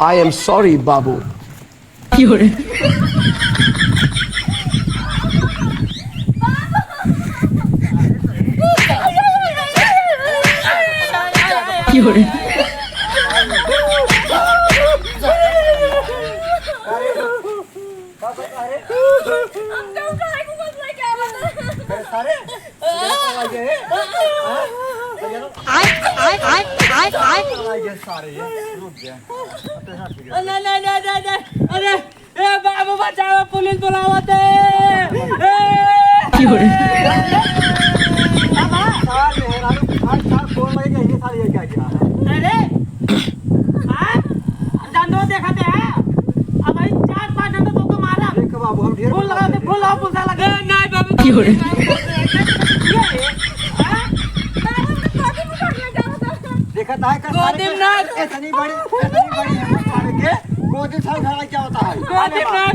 I am sorry, Babu. अरे बाबू बचाओ, police बुलावत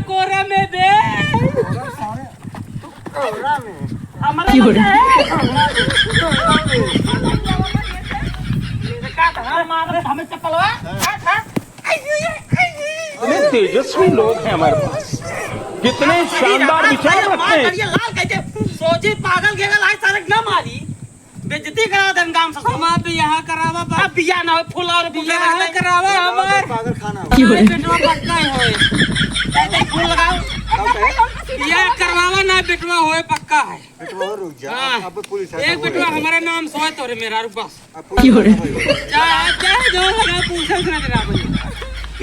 कोरा में दे हमें चप्पलवा कितने तेजस्वी लोग हैं हमारे पास, कितने शानदार विचार रखते हैं। सोची पागल के गल सारे न मारी बेइज्जती करा देन गांव से हमार पे यहाँ करावा अब बिया ना हो फूल और बिया करावा हमार पागल खाना बेटवा पक्का होए ते फूल लगाओ बिया करवावा ना बेटवा होए पक्का है बेटवा रुक जा अब पुलिस एक बेटवा हमारा नाम सोए तोरे मेरा रुक बस जा जा जो लगा पूछे ना तेरा भाई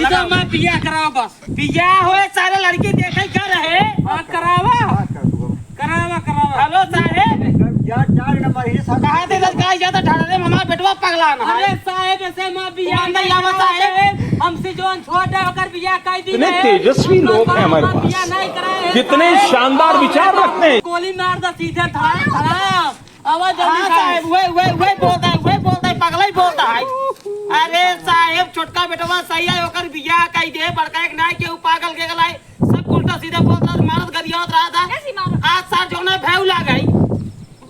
इधर मैं बिया करावा बस बिया होए सारे लड़के देखे क्या रहे करावा हेलो साहेब यार 4 नंबर ही कहां थे का ज्यादा ठाड़ा रे हमारा बेटवा पगला ना अरे साहेब ऐसे मां बिया नहीं आवा साहेब हमसे जोन छोटा होकर बिया काई दी कितने तेजस्वी लोग हैं हमारे पास, कितने शानदार विचार रखते हैं। गोली मार दा सीधे धड़ाम आवाज जल्दी साहेब वे बोलता है पगला ही बोलता है। अरे साहेब छोटका बेटवा सही है होकर बिया काई दे बड़का एक नाई के पागल के गलाई सब उल्टा सीधा बोलता मारत गरियात रहा था आज सार जो ना भैउ लागई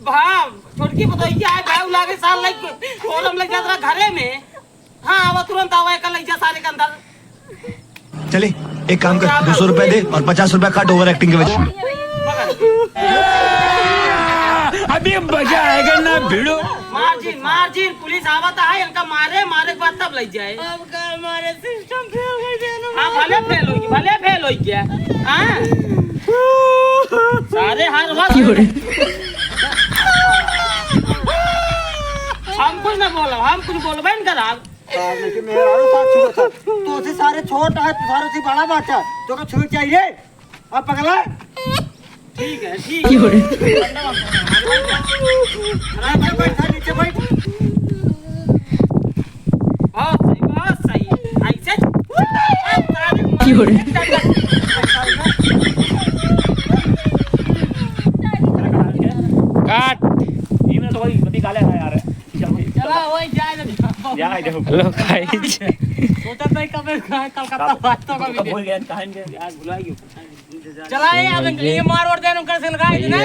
भाव छोटकी बताई क्या है भैउ लागे साल लाइक कोलम लग जाता घरे में हां वो तुरंत आवे का लग जा सारे के अंदर चले एक काम कर 200 रुपए दे और 50 रुपए काट ओवर एक्टिंग के वजह में। अभी मजा आएगा ना भिड़ो। मार्जिन पुलिस आवत है इनका मारे के बाद तब लग जाए अब का मारे सिस्टम फेल हो गया हां भले फेल हो गया हां सारे हर वक्त हम कुछ बोलबे न कराब लेकिन मेरा साथ छूट तो से सारे छोटा है सारे से बड़ा बच्चा तो का छूट चाहिए अब पगला ठीक है बैठ नीचे बैठ बहुत सही ऐसे काट इन्हें तो वही बती गाले है यार चला वही जाए हेलो गाइस, सोचा था कब कलकत्ता बात तो कभी भूल गए कहां गए आज भुलाइयो चला ये मार और देन कर से लगाई ना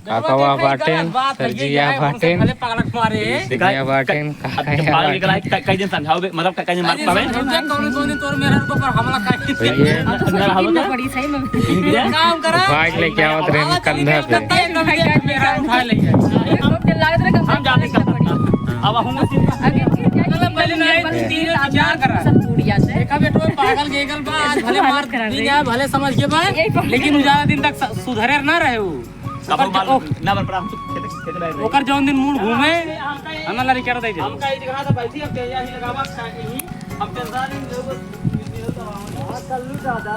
काकावा बाटेन सरजिया बाटेन पगलक मारे सिया बाटेन पागल के गलाई कई दिन समझाओगे मतलब कई मार पावे कौन तोर मेरा को पर हमला काट मेरा हवा बड़ी सही में काम करा भाग लेके आवत रे कंधा पे मेरा उठा ले हम जाते अब हम पहले नहीं तीन क्या करा सब चूड़िया से एक बेटो पागल गेगल बा आज भले मार दी जाए भले समझ के बा लेकिन ज्यादा दिन तक सुधरे ना रहे वो ना बन पड़ा हम खेते रहे ओकर जौन दिन मूड घूमे हम लड़ी कर दे हम कई जगह से बैठी अब तेजा ही लगावा हम टेंशन नहीं लो बस कल्लू दादा